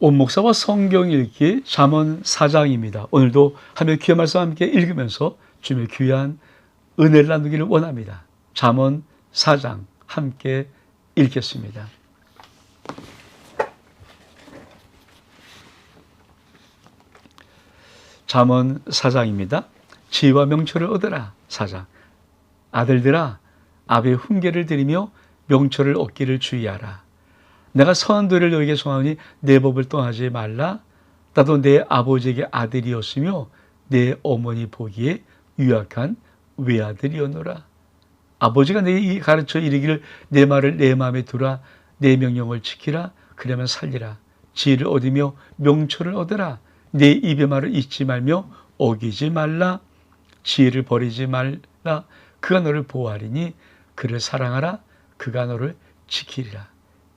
온 목사와 성경 읽기 잠언 4장입니다. 오늘도 하나님의 귀한 말씀 함께 읽으면서 주님의 귀한 은혜를 나누기를 원합니다. 잠언 4장 함께 읽겠습니다. 잠언 4장입니다. 지혜와 명철을 얻으라. 4장. 아들들아, 아비의 훈계를 들으며 명철을 얻기를 주의하라. 내가 선한 도를 너에게 송하오니 내 법을 떠나지 말라. 나도 내 아버지에게 아들이었으며 내 어머니 보기에 유약한 외아들이었노라. 아버지가 내게 가르쳐 이르기를 내 말을 내 마음에 두라. 내 명령을 지키라. 그러면 살리라. 지혜를 얻으며 명철을 얻으라. 내 입의 말을 잊지 말며 어기지 말라. 지혜를 버리지 말라. 그가 너를 보호하리니 그를 사랑하라. 그가 너를 지키리라.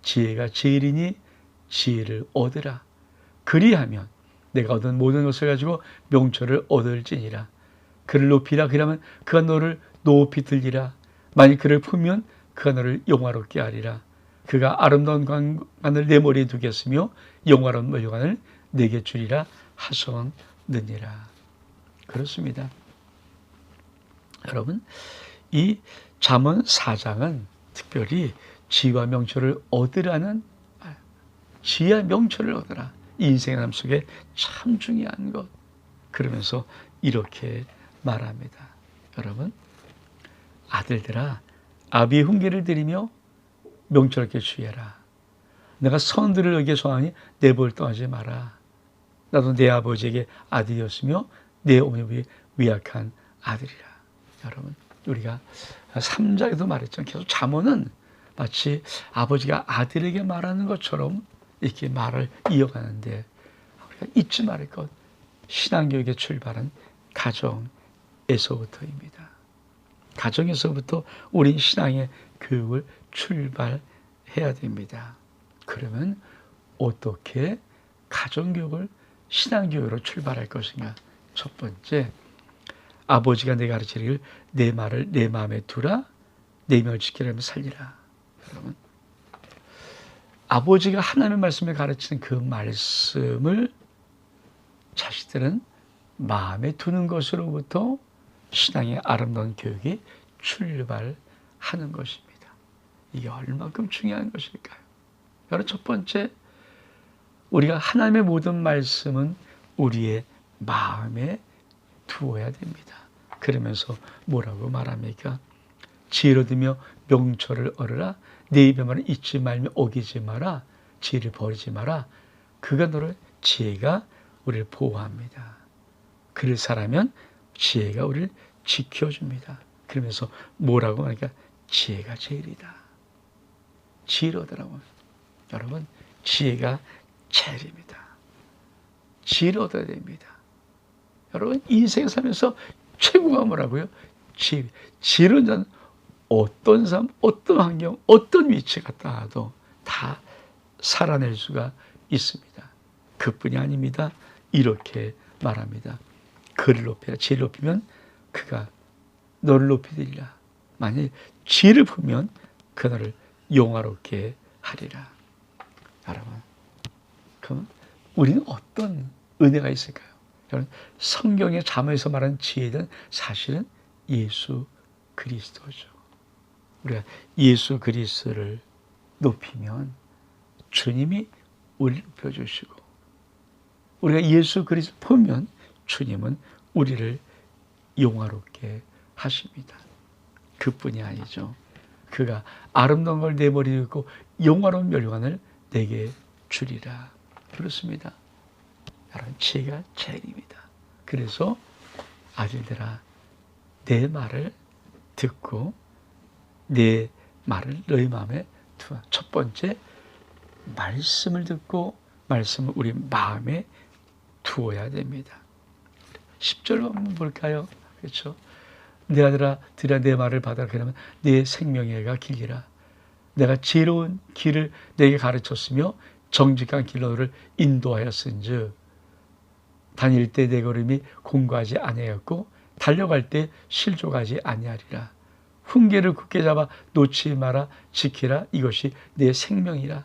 지혜가 제일이니 지혜를 얻으라. 그리하면 내가 얻은 모든 것을 가지고 명철을 얻을지니라. 그를 높이라. 그러면 그가 너를 높이 들리라. 만일 그를 품으면 그가 너를 영화롭게 하리라. 그가 아름다운 관을 내 머리에 두겠으며 영화로운 멸관을 내게 주리라 하셨느니라. 그렇습니다. 여러분, 이 잠언 4장은 특별히 지혜와 명철을 얻으라는, 지혜와 명철을 얻으라. 인생의 삶 속에 참 중요한 것. 그러면서 이렇게 말합니다. 여러분, 아들들아, 아비의 훈계를 들으며 명철하게 주의하라. 내가 선들을 너에게 송하니 내 법을 떠나지 마라. 나도 내 아버지에게 아들이었으며 내 어머니에게 위약한 아들이라. 여러분, 우리가 3장에도 말했잖아요. 계속 잠언은 마치 아버지가 아들에게 말하는 것처럼 이렇게 말을 이어가는데, 우리가 잊지 말을 것, 신앙교육의 출발은 가정에서부터입니다. 가정에서부터 우린 신앙의 교육을 출발해야 됩니다. 그러면 어떻게 가정교육을 신앙교육으로 출발할 것인가? 첫 번째, 아버지가 내가 가르치기를 내 말을 내 마음에 두라. 내 명을 지키려면 살리라. 여러분, 아버지가 하나님의 말씀을 가르치는 그 말씀을 자식들은 마음에 두는 것으로부터 신앙의 아름다운 교육이 출발하는 것입니다. 이게 얼마큼 중요한 것일까요? 여러분, 첫 번째, 우리가 하나님의 모든 말씀은 우리의 마음에 두어야 됩니다. 그러면서 뭐라고 말합니까? 지혜를 얻으며 명철을 얻으라. 내 입의 말을 잊지 말며 어기지 마라. 지혜를 버리지 마라. 그가 너를, 지혜가 우리를 보호합니다. 그를 사랑하면 지혜가 우리를 지켜줍니다. 그러면서 뭐라고 말하니까 지혜가 제일이다. 지혜를 얻으라고. 여러분, 지혜가 제일입니다. 지혜를 얻어야 됩니다. 여러분, 인생 살면서 최고가 뭐라고요? 지혜. 지혜를 얻는 어떤 삶, 어떤 환경, 어떤 위치 갔다 와도 다 살아낼 수가 있습니다. 그뿐이 아닙니다. 이렇게 말합니다. 그를 높여라. 지혜를 높이면 그가 너를 높이 들리라. 만일 지혜를 품으면 그 너를 영화롭게 하리라. 여러분, 그럼 우리는 어떤 은혜가 있을까요? 여러분, 성경의 잠언에서 말하는 지혜는 사실은 예수 그리스도죠. 우리가 예수 그리스도를 높이면 주님이 우리를 높여주시고, 우리가 예수 그리스도 보면 주님은 우리를 영화롭게 하십니다. 그뿐이 아니죠. 그가 아름다운 걸 내 머리에 두고 영화로운 멸관을 내게 주리라. 그렇습니다. 여러분, 지혜가 제일입니다. 그래서 아들들아, 내 말을 듣고 내 말을 너희 마음에 두어. 첫 번째, 말씀을 듣고 말씀을 우리 마음에 두어야 됩니다. 10절 한번 볼까요? 그렇죠? 내 아들아, 들으라. 내 말을 받아라. 그러면 내 생명의가 길리라. 내가 지혜로운 길을 내게 가르쳤으며 정직한 길로 너를 인도하였은즉 다닐 때 내 걸음이 공고하지 아니하였고 달려갈 때 실족하지 아니하리라. 훈계를 굳게 잡아 놓지 마라. 지키라. 이것이 내 생명이라.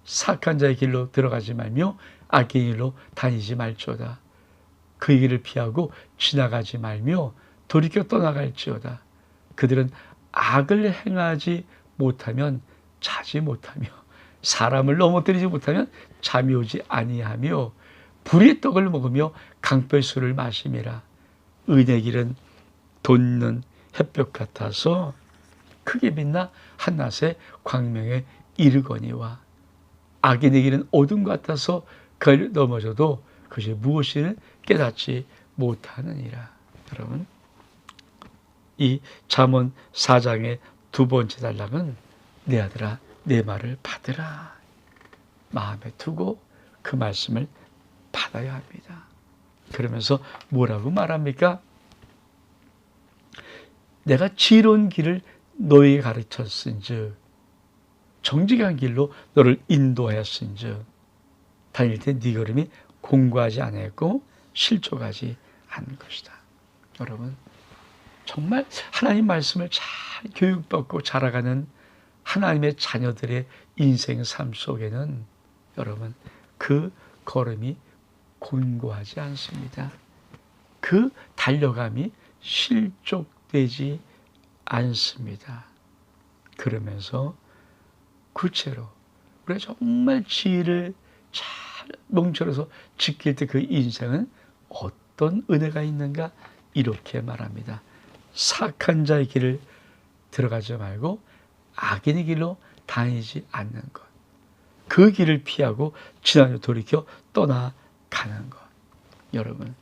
사악한 자의 길로 들어가지 말며 악의 길로 다니지 말지어다. 그 길을 피하고 지나가지 말며 돌이켜 떠나갈지어다. 그들은 악을 행하지 못하면 자지 못하며 사람을 넘어뜨리지 못하면 잠이 오지 아니하며 불의 떡을 먹으며 강불술을 마심이라. 의인의 길은 돋는 햇볕 같아서 크게 빛나 한낮의 광명에 이르거니와 악인의 길은 어둠 같아서 그를 넘어져도 그것이 무엇인지 깨닫지 못하느니라. 여러분, 이 잠언 4장의 두 번째 단락은 내 아들아 내 말을 받으라. 마음에 두고 그 말씀을 받아야 합니다. 그러면서 뭐라고 말합니까? 내가 지혜로운 길을 너에게 가르쳤은즉 정직한 길로 너를 인도하였은즉 다닐 때 네 걸음이 공고하지 않았고 실족하지 않은 것이다. 여러분, 정말 하나님 말씀을 잘 교육받고 자라가는 하나님의 자녀들의 인생 삶 속에는 여러분 그 걸음이 곤고하지 않습니다. 그 달려감이 실족되지 않습니다. 그러면서 구체로 우리가 정말 지혜를 잘 뭉쳐서 지킬 때 그 인생은 어떤 은혜가 있는가 이렇게 말합니다. 사악한 자의 길을 들어가지 말고 악인의 길로 다니지 않는 것. 그 길을 피하고 지나쳐 돌이켜 떠나가는 것. 여러분,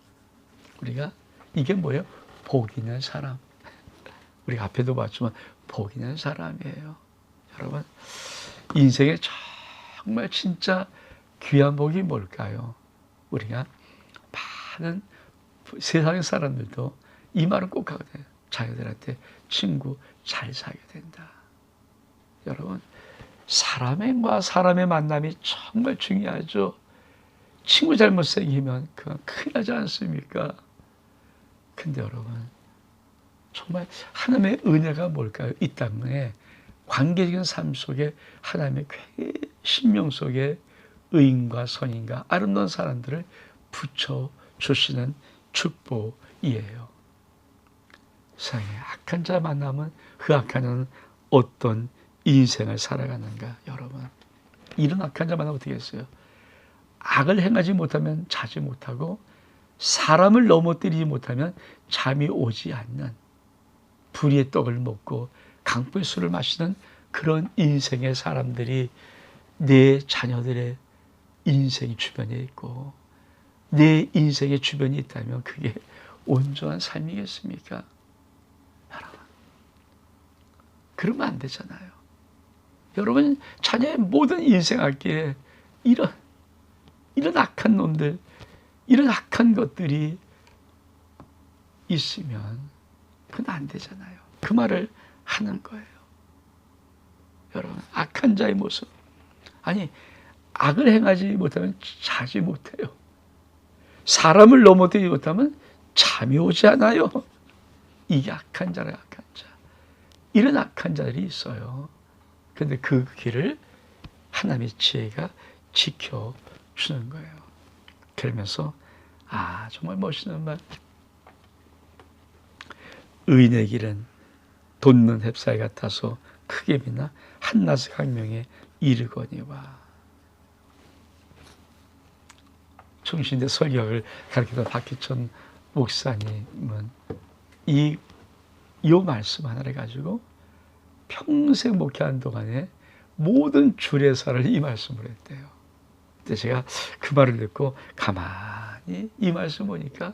우리가 이게 뭐예요? 복 있는 사람. 우리가 앞에도 봤지만 복 있는 사람이에요. 여러분, 인생에 정말 진짜 귀한 복이 뭘까요? 우리가 많은 세상의 사람들도 이 말은 꼭 하거든요. 자기들한테 친구 잘 사귀어야 된다. 여러분, 사람과 사람의 만남이 정말 중요하죠. 친구 잘못 생기면 그건 큰일 나지 않습니까? 근데 여러분, 정말 하나님의 은혜가 뭘까요? 이 땅에 관계적인 삶 속에 하나님의 신명 속에 의인과 선인과 아름다운 사람들을 붙여주시는 축복이에요. 세상에 악한 자 만나면 그 악한 자는 어떤 인생을 살아가는가. 여러분, 이런 악한 자 만나면 어떻게 했어요? 악을 행하지 못하면 자지 못하고 사람을 넘어뜨리지 못하면 잠이 오지 않는 불의의 떡을 먹고 강불 술을 마시는 그런 인생의 사람들이 내 자녀들의 인생이 주변에 있고 내 인생의 주변이 있다면 그게 온전한 삶이겠습니까? 여러분, 그러면 안 되잖아요. 여러분, 자녀의 모든 인생 앞길에 이런 악한 놈들, 이런 악한 것들이 있으면 그건 안 되잖아요. 그 말을 하는 거예요. 여러분, 악한 자의 모습. 아니, 악을 행하지 못하면 자지 못해요. 사람을 넘어뜨리지 못하면 잠이 오지 않아요. 이게 악한 자라, 악한 자. 이런 악한 자들이 있어요. 그런데 그 길을 하나님의 지혜가 지켜주는 거예요. 그러면서 정말 멋있는 말. 의인의 길은 돋는 햇살 같아서 크게 빛나 한낮의 광명에 이르거니와. 충신대 설교학을 가르치던 박희천 목사님은 이 말씀 하나를 가지고 평생 목회하는 동안에 모든 주례사를 이 말씀을 했대요. 근데 제가 그 말을 듣고 가만히 이 말씀 보니까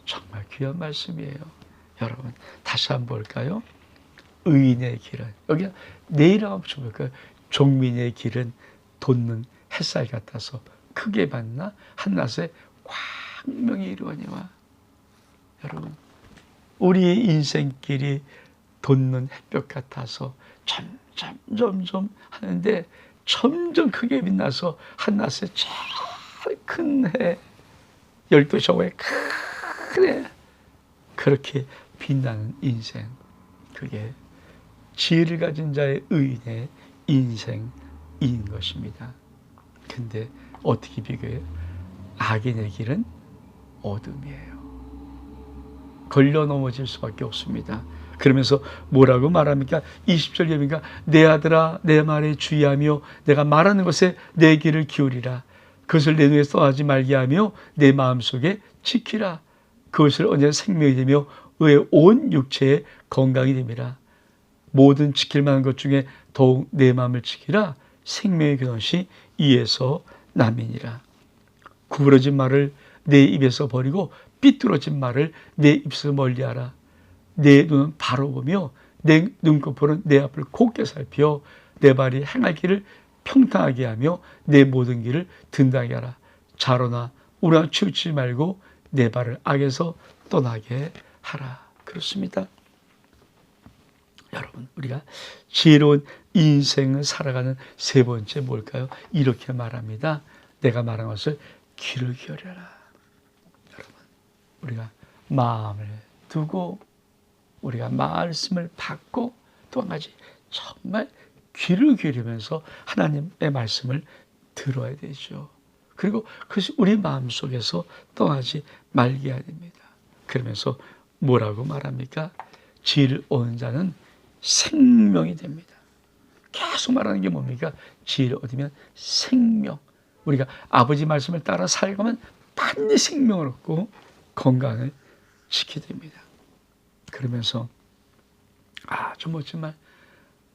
정말 귀한 말씀이에요. 여러분, 다시 한번 볼까요? 의인의 길은, 여기 내일 한번 볼까요? 종민의 길은 돋는 햇살 같아서 크게 빛나 한낮에 광명이 이루어니와. 여러분, 우리의 인생길이 돋는 햇볕 같아서 점점 하는데 점점 크게 빛나서 한낮에 제일 큰 해, 12시 오후에 큰 해, 그렇게 빛나는 인생, 그게 지혜를 가진 자의 의인의 인생입니다. 이인 것입니다. 근데 어떻게 비교해요? 악인의 길은 어둠이에요. 걸려 넘어질 수밖에 없습니다. 그러면서 뭐라고 말합니까? 20절 예비가 내 아들아 내 말에 주의하며 내가 말하는 것에 내 귀를 기울이라. 그것을 내 눈에 떠나지 말게 하며 내 마음속에 지키라. 그것을 언제나 생명이 되며 의의 온 육체의 건강이 됨이라. 모든 지킬 만한 것 중에 더욱 내 마음을 지키라. 생명의 근원이 이에서 남이니라. 구부러진 말을 내 입에서 버리고 삐뚤어진 말을 내 입에서 멀리하라. 내 눈은 바로 보며 내 눈꺼풀은 내 앞을 곱게 살펴 내 발이 행할 길을 평탄하게 하며 내 모든 길을 든든하게 하라. 자로나 우리가 치우치지 말고 내 발을 악에서 떠나게 하라. 그렇습니다. 여러분, 우리가 지혜로운 인생을 살아가는 세 번째 뭘까요? 이렇게 말합니다. 내가 말한 것을 귀를 기울여라. 여러분, 우리가 마음을 두고 우리가 말씀을 받고 또 한 가지 정말 귀를 기울이면서 하나님의 말씀을 들어야 되죠. 그리고 그것이 우리 마음속에서 떠나지 말게 해야 됩니다. 그러면서 뭐라고 말합니까? 지혜를 얻는 자는 생명이 됩니다. 계속 말하는 게 뭡니까? 지혜를 얻으면 생명. 우리가 아버지 말씀을 따라 살아가면 반드시 생명을 얻고 건강을 지키게 됩니다. 그러면서 아주 멋진 말,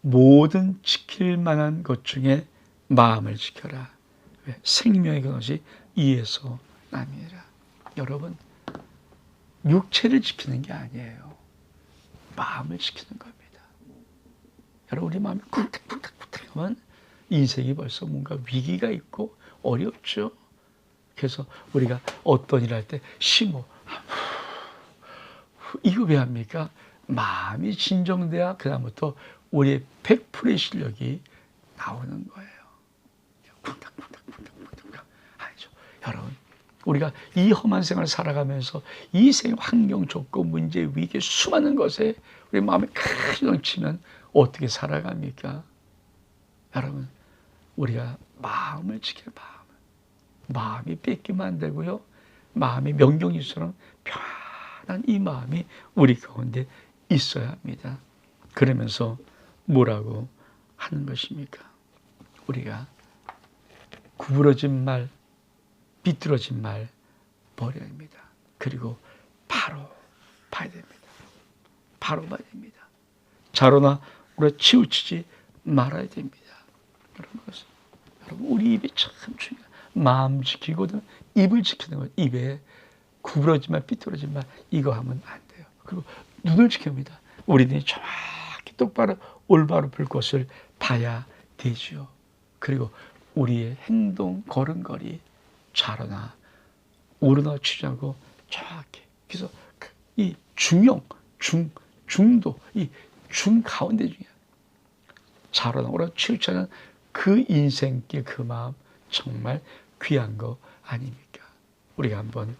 모든 지킬 만한 것 중에 마음을 지켜라. 왜? 생명의 근원이 이에서 남이라. 여러분, 육체를 지키는 게 아니에요. 마음을 지키는 겁니다. 여러분, 우리 마음이 쿵탁쿵탁쿵탁하면 인생이 벌써 뭔가 위기가 있고 어렵죠. 그래서 우리가 어떤 일을 할 때 심호 이거 왜 합니까? 마음이 진정돼야 그다음부터 우리의 100%의 실력이 나오는 거예요. 쿵탁쿵탁쿵탁쿵탁 아니죠. 여러분, 우리가 이 험한 생활을 살아가면서 이 생 환경 조건 문제 위기 수많은 것에 우리 마음이 크게 넘치면 어떻게 살아갑니까? 여러분, 우리가 마음을 지켜야 마음이 뺏기면 안 되고요. 마음이 명경이처럼 편한 이 마음이 우리 가운데 있어야 합니다. 그러면서 뭐라고 하는 것입니까? 우리가 구부러진 말, 비뚤어진 말 버려야 합니다. 그리고 바로 봐야 됩니다. 바로 봐야 됩니다. 자로나 우리가 치우치지 말아야 됩니다. 여러분, 우리 입이 참 중요해요. 마음 지키고든 입을 지키는 것. 입에 구부러진 말, 삐뚤어진 말 이거 하면 안 돼요. 그리고 눈을 지킵니다. 우리 눈이 정확히 똑바로 올바로 볼 것을 봐야 되죠. 그리고 우리의 행동, 걸음걸이 좌로나 우로나 취하고 정확히. 그래서 이 중용, 중도, 이 중 가운데 중요해요. 좌로나 우로나 치우치는 그 인생길 그 마음 정말 귀한 거 아닙니까? 우리가 한번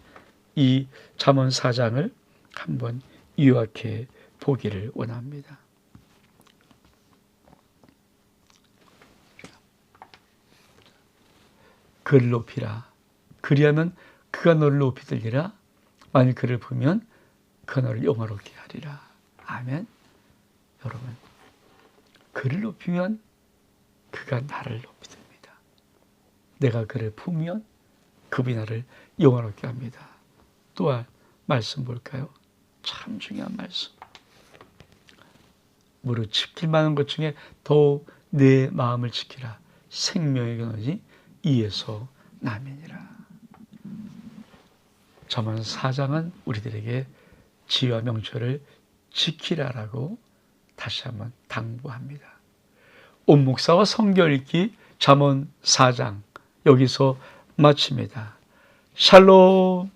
이 잠언 4장을 한번 요약해 보기를 원합니다. 그를 높이라. 그리하면 그가 너를 높이 들리라. 만일 그를 보면 그가 너를 영화롭게 하리라. 아멘. 여러분, 그를 높이면 그가 나를 높이 듭니다. 내가 그를 품으면 그분이 나를 영화롭게 합니다. 또한 말씀 볼까요? 참 중요한 말씀. 무릇 지킬 만한 것 중에 더욱 내 마음을 지키라. 생명의 근원이 이에서 남이니라. 잠언 4장은 우리들에게 지혜와 명철을 지키라라고 다시 한번 당부합니다. 온 목사와 성경 읽기 잠언 4장 여기서 마칩니다. 샬롬.